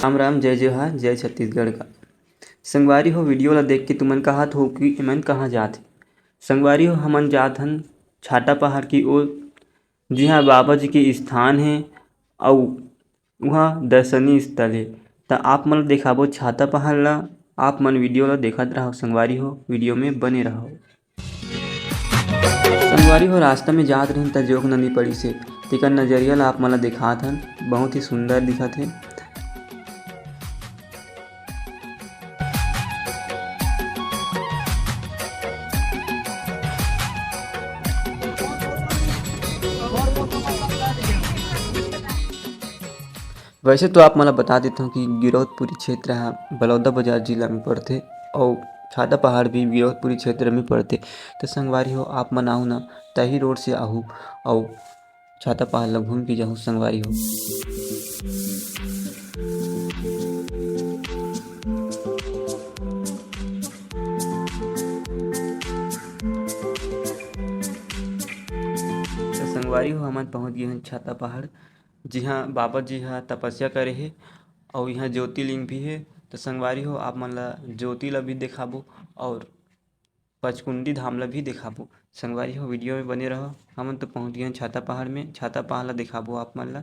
राम राम, जय जोहार, जय छत्तीसगढ़ का। संगवारी हो वीडियो ला देख के तुमन कहत हो कि एमन कहाँ जात हे। संगवारी हो हमन जात हन छाटा पहाड़ की ओर, जिहाँ बाबा जी के स्थान हे अउ उहाँ दर्शनीय स्थल हे। त आप मन ला देखाबो छाता पहाड़ ला। आप मन वीडियो ला देखत रहो संगवारी हो, वीडियो में बने रहो। संगवारी हो रास्ता में जात रहिन त जोग नदी पड़ी से तेकर नजरिया ला आप मन ला दिखात हन। बहुत ही सुंदर दिखत हे। वैसे तो आप मला बता देता हूँ कि गिरौदपुरी क्षेत्र है बलौदाबाजार जिला में पड़थे और छाता पहाड़ भी गिरौदपुरी क्षेत्र में पड़थे। तो संगवारी हो आप मन आहू ना तही रोड से आहू और छाता पहाड़ ला घूम के जाहू संगवारी हो। तो संगवारी हो हमन पहुँच गए हैं छाता पहाड़, जिहाँ बाबा जी हा तपस्या करे हे और यहाँ ज्योतिर्लिंग भी हे। तो संगवारी हो आप मन ला ज्योति ला भी दिखाबो और पचकुंडी धाम ला भी दिखाबो। संगवारी हो वीडियो में बने रहो। हमन तो पहुँच गए हैं छाता पहाड़ में, छाता पहाड़ ला दिखाबो आप मन ला।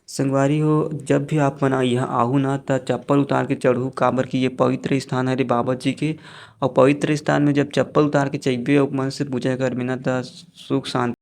संगवारी हो जब भी आप मन यहाँ आहू ना त चप्पल उतार के चढ़ू, काबर कि ये पवित्र स्थान हरे बाबा जी के। और पवित्र स्थान में जब चप्पल उतार के चइबे और मन से पूजा करबे ना त सुख शांति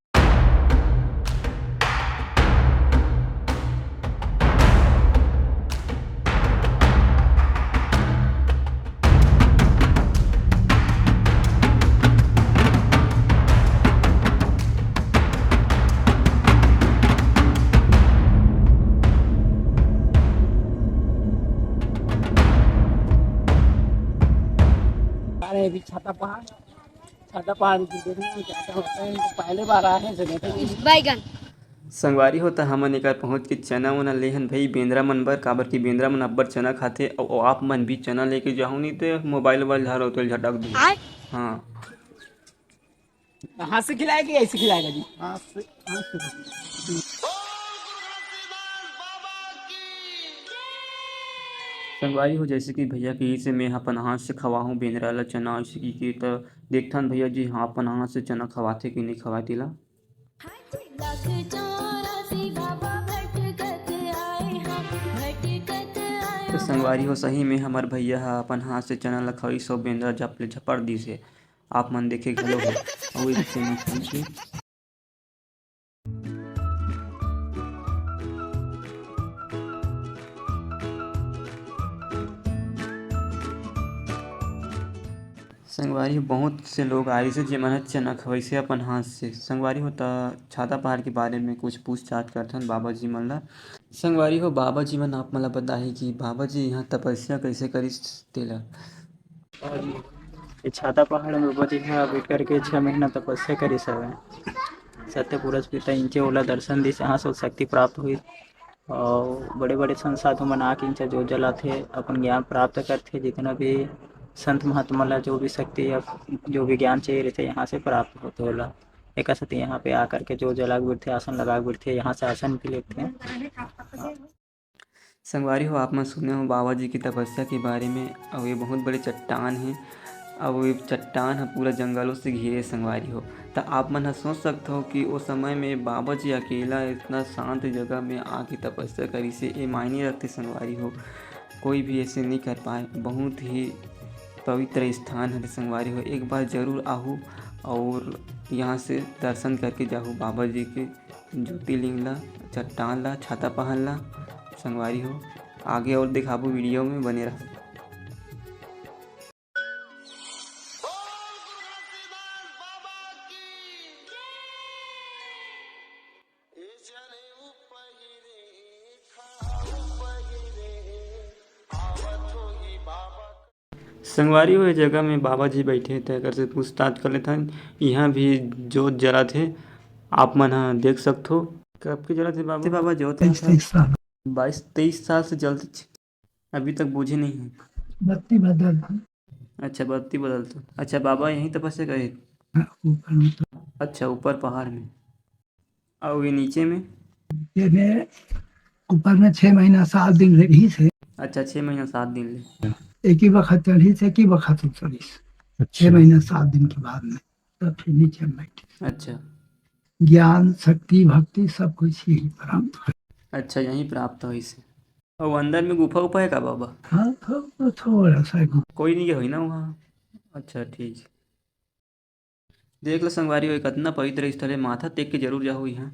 अभी छाता पहाड़ की देखने में क्या क्या होता है। तो पहले बार आए हैं जगह पे बैगन संगवारी हो त हमन एकर पहुँच के चना वना लेहन भाई बेंद्रा मन बर, काबर कि बेंद्रा मन अब्बड़ चना खाथे और आप मन भी चना लेके जाहू नहीं तो मोबाइल वोबाइल झारो तो झटक दू। हाँ हाथ से खिलाएगी ऐसे खिलाएगा जी। हाथ से संगवारी हो जैसे कि भैया के से मैं अपन हाथ से खवाहूँ बेंद्रा ला चना ऐसे की तो देखथन भैया जी हाँ अपन हाथ से चना खवाथे कि नहीं खवाथे ला। तो संगवारी हो सही में हमार भैया हा अपन हाथ से चना ला खवाई सौ बेंद्रा जप ले झपड़ दी से आप मन देखे घलो हो और एक चना खाई के। संगवारी हो बहुत से लोग आए से जेमन चना खवैसे अपन हाथ से। संगवारी हो त छाता पहाड़ के बारे में कुछ पूछताछ करथन बाबा जी मन ला। संगवारी हो बाबा जी मन आप मन ला बताही कि बाबा जी यहाँ तपस्या कैसे करिस तेला। ये छाता पहाड़ में बाबा जी हा बैठ करके 6 महीना तपस्या करिस हवे। सत्य पुरुष पिता इनके ओला दर्शन दिस, यहाँ से शक्ति प्राप्त हुई और बड़े बड़े संत साधु मन आके इनसे जोत जलाथे, अपन ज्ञान प्राप्त करथे। जितना भी संत महात्मा ला जो भी शक्ति या जो भी ज्ञान चाहिए रहते यहाँ से प्राप्त होते होला। एक साथ यहाँ पे आकर के जो जला के बैठते, आसन लगा के बैठते, यहाँ से आसन भी लेते हैं। संगवारी हो आप मन सुने हो बाबा जी की तपस्या के बारे में और ये बहुत बड़े चट्टान हैं और ये चट्टान है पूरा जंगलों से घिरे संगवारी हो। तो आप मन सोच सकते हो कि उस समय में बाबा जी अकेला इतना शांत जगह में आके तपस्या करी से ये मायने रखते संगवारी हो। कोई भी ऐसे नहीं कर पाए। बहुत ही पवित्र स्थान है संगवारी हो। एक बार ज़रूर आहू और यहाँ से दर्शन करके जाहू बाबा जी के ज्योतिर्लिंग ला, चट्टान ला, छाता पहाड़ ला। संगवारी हो आगे और दिखाबो वीडियो में बने रहो। संगवारी हो जगह में बाबा जी बैठे थे अगर से पूछताछ कर लेथन। यहाँ भी जोत जला थे आप मन हाँ देख सकते हो। कब के जला थे बाबा जोत 22-23 साल से जलते अभी तक बुझे नहीं है। बत्ती बदल अच्छा, बत्ती बदलते हो। अच्छा, बाबा यहीं तपस्या करे? ऊपर में तो अच्छा, ऊपर पहाड़ में। और ये नीचे में? ये में ऊपर में 6 महीना 7 दिन रही से अच्छा, 6 महीना 7 दिन ले। एक ही वक्त चढ़ी से, एक ही वक्त उतरी से 6 महीना 7 दिन के बाद में तब फिर नीचे में बैठी। अच्छा। ज्ञान शक्ति भक्ति सब कुछ यही प्राप्त है। अच्छा, यहीं प्राप्त हो इसे। और अंदर में गुफा उफा है का बाबा? हाँ तो थोड़ा सा कोई नहीं गया ना वहाँ? अच्छा, ठीक है। देख लो संगवारी हो, कितना पवित्र स्थल है, माथा टेक के जरूर जाओ यहाँ।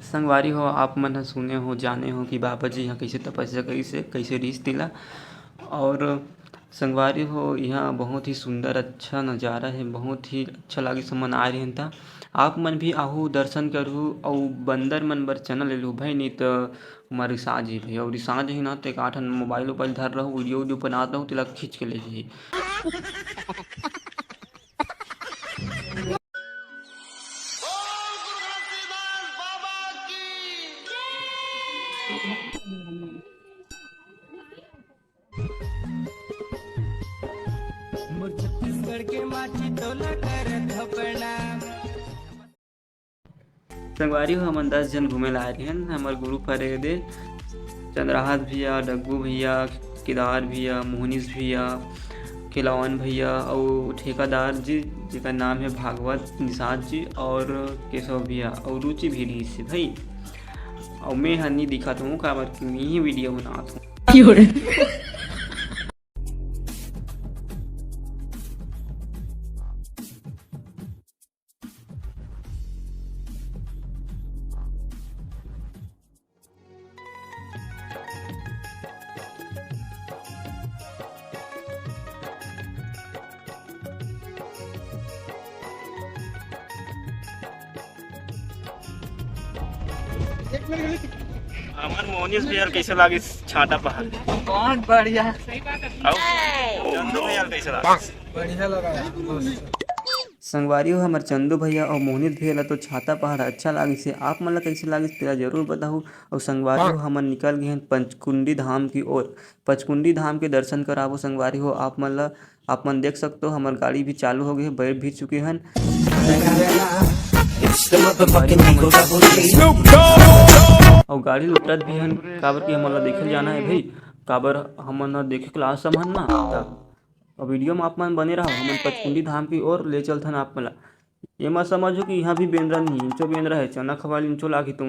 संगवारी हो, आप मन ह सुने हो जाने हो कि बाबा जी यहाँ कैसे तपस्या कइसे कैसे रीस दिला। और संगवारी हो, यहाँ बहुत ही सुंदर अच्छा नज़ारा है, बहुत ही अच्छा लागे समन आए रहे था। आप मन भी आहू दर्शन करू और बंदर मन बर चैनल ले लू भाई, नहीं तो हमारे रिसाज ही भाई, और रिसाज ही ना तो एक आठन मोबाइल उबाइल धर रहो, वीडियो वीडियो बनाता हूँ तिला खींच के ले जाइए। संगवारी हो, हमन 10 जन घूमे ला आए रहे हैं। हमारे ग्रुप हरे दे चंद्रहास भैया, डग्गू भैया, केदार भैया, मोहनीश भैया, खिलौन भैया और ठेकेदार जी जिसका नाम है भागवत निषाद जी, और केशव भैया और रुचि भी रही से भाई। और मैं हनी दिखाता हूँ काबर कि मैं ही वीडियो बनाता हूँ। हमार मोहनीश भैया कैसे लागे छाटा पहाड़? बहुत बढ़िया चंदू भैया कैसे लागे? बढ़िया लगा। संगवारी हो, हमार चंदू भैया और मोहित भैया ला तो छाता पहाड़ अच्छा लागी से। आप मन ला कैसे लागी तेरा जरूर बताओ। और संगवारी हो, हमन निकल गए हैं पंचकुंडी धाम की ओर। पंचकुंडी धाम के दर्शन कराबो संगवारी हो आप मन ला। आप मन देख सकते हो हमार गाड़ी भी चालू हो गई है, बैठ भी चुके हैं। और गाड़ी लुटत भी हन काबर की हमन ला देखे जाना है भाई, काबर हमन ला देखे क्लास समझ ना और वीडियो में आप मन बने रहो। हमन पचकुंडी धाम की ओर ले चलथन आप मन ला। ये मत समझो कि यहाँ भी बेंद्रा नहीं, इंचो बेंद्रा है, चना खवाली इंचो लागी तुम।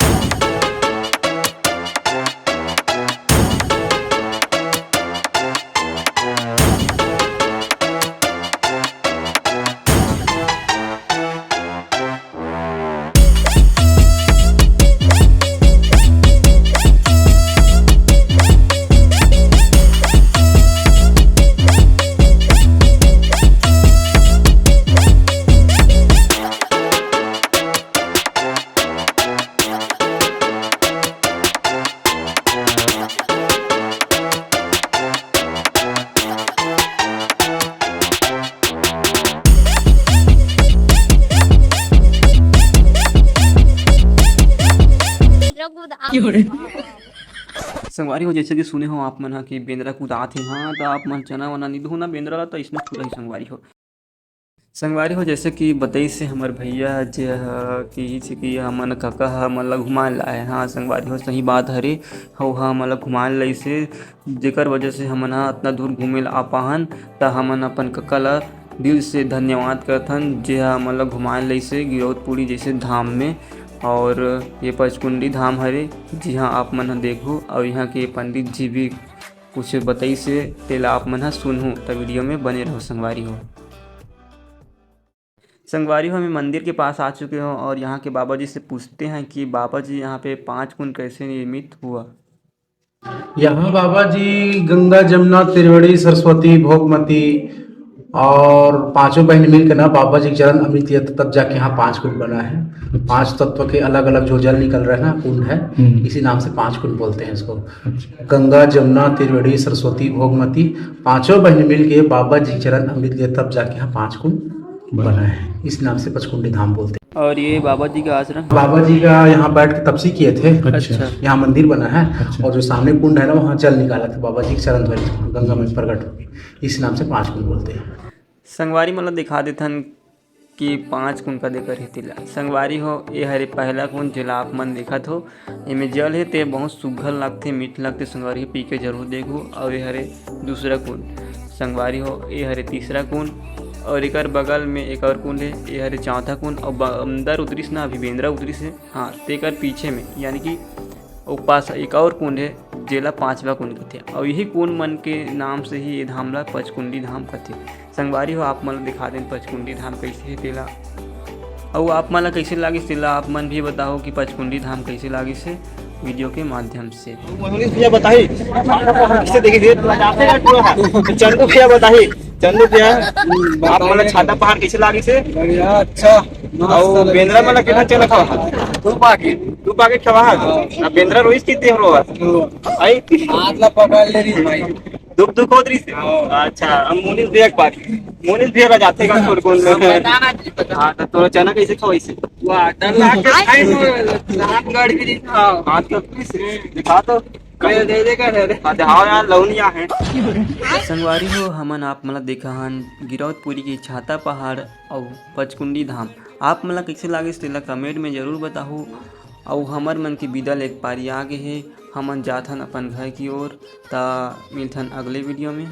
संगवारी हो, जैसे कि सुने हो आप मन कि बेंद्रा कूदात है। हाँ तो आप मन चना वना नहीं धोना बेंद्रा ला तो इसमें खुदा ही संगवारी हो। संगवारी हो, जैसे कि बताई से हमार भैया जे कि हमन काका हमन ला घुमाए लाए। हाँ संगवारी हो, सही बात हरे हो, हमन ला घुमाए लाई से जेकर वजह से हमन इतना दूर घूमे ला आ पाहन। त हमन अपन काका ला दिल से धन्यवाद करथन जे हमन ला घुमाए लाई से गिरौदपुरी जैसे धाम में। और ये पंचकुंडी धाम हरे जी हाँ आप मन देखो। और यहाँ के पंडित जी भी कुछ बताई से तेला आप मन सुनहूँ तो वीडियो में बने रहो संगवारी हो। संगवारी हो, हमें मंदिर के पास आ चुके हो और यहाँ के बाबा जी से पूछते हैं कि बाबा जी यहाँ पे 5 कुंड कैसे निर्मित हुआ। यहाँ बाबा जी गंगा जमुना त्रिवेणी सरस्वती भोगमती और पांचों बहन मिलकर ना बाबा जी के चरण अमृत लिया, तब जाके यहाँ 5 कुंड बना है। 5 तत्व के अलग अलग जो जल निकल रहे हैं ना कुंड है, इसी नाम से 5 कुंड बोलते हैं इसको। गंगा जमुना त्रिवेणी सरस्वती भोगमती पांचों बहन मिल के बाबा जी के चरण अमृत लिया, तब जाके यहाँ 5 कुंड बना है, इस नाम से पचकुंडी धाम बोलते हैं। और ये बाबा जी का आश्रम? बाबा जी का यहाँ बैठ के तपस्या किए थे। अच्छा। यहाँ मंदिर बना है। और जो सामने कुंड है ना, वहाँ जल निकाला था बाबा जी के चरण धोए थे, गंगा में प्रकट हो गई, इस नाम से 5 कुंड बोलते हैं। संगवारी मतलब दिखा देथन कि 5 कुंड का देकर हे तिला संगवारी हो। ये हरे पहला कुंड जेला आप मन देखत हो, एमे जल है ते बहुत सुघ्घर लगथे, मीठ लगथे। संगवारी पी के जरूर देखो। और ये हरे दूसरा कुंड संगवारी हो। ये हरे तीसरा कुंड और एकर बगल में एक और कुंड है, ये हरे चौथा कुंड। और अंदर उतरिस ना, अभी बेंद्रा उतरिस है हाँ, तेकर पीछे में यानी कि पास एक और कुंड है जेला 5वां कुंड कथे। और यही कुंड मन के नाम से ही ये धाम ला पचकुंडी धाम कथे। संगवारी हो आप मन दिखा दें पचकुंडी धाम कैसे है तेला, और आप मन ला कैसे लागिस तेला आप मन भी बताओ कि पचकुंडी धाम कैसे लागिस है वीडियो के माध्यम से। भैया बताइए किसे देखिए चंदू भैया बताइए, चंदू भैया आप मतलब छाता पहाड़ कैसे लागी से? अच्छा और बेंद्रा मतलब कितना चला खावा? 2 पैकेट खावा है। बेंद्रा रोइस कितने हो आई हाथ ला पकड़ ले रही भाई। दुख होत रही से। अच्छा हम मुनीस भैया के पास, मुनीस भैया जाते का तोर कौन में हां तो तोरा चना कैसे खावा इसे? वाह डर लाग के खाई नो हाथ गड़ गिरी। हाथ का पीस दिखा तो दे दे कर रे। हां दिखाओ यार लौनिया है। संगवारी हो हमन आप मला देखा हन गिरौदपुरी के छाता पहाड़ और पचकुंडी धाम। आप मला कैसे लागिस तेला कमेंट में जरूर बताओ। और हमर मन के बिदल एक पारी आगे है, हमन जाथन अपन घर की ओर। ता मिलथन अगले वीडियो में।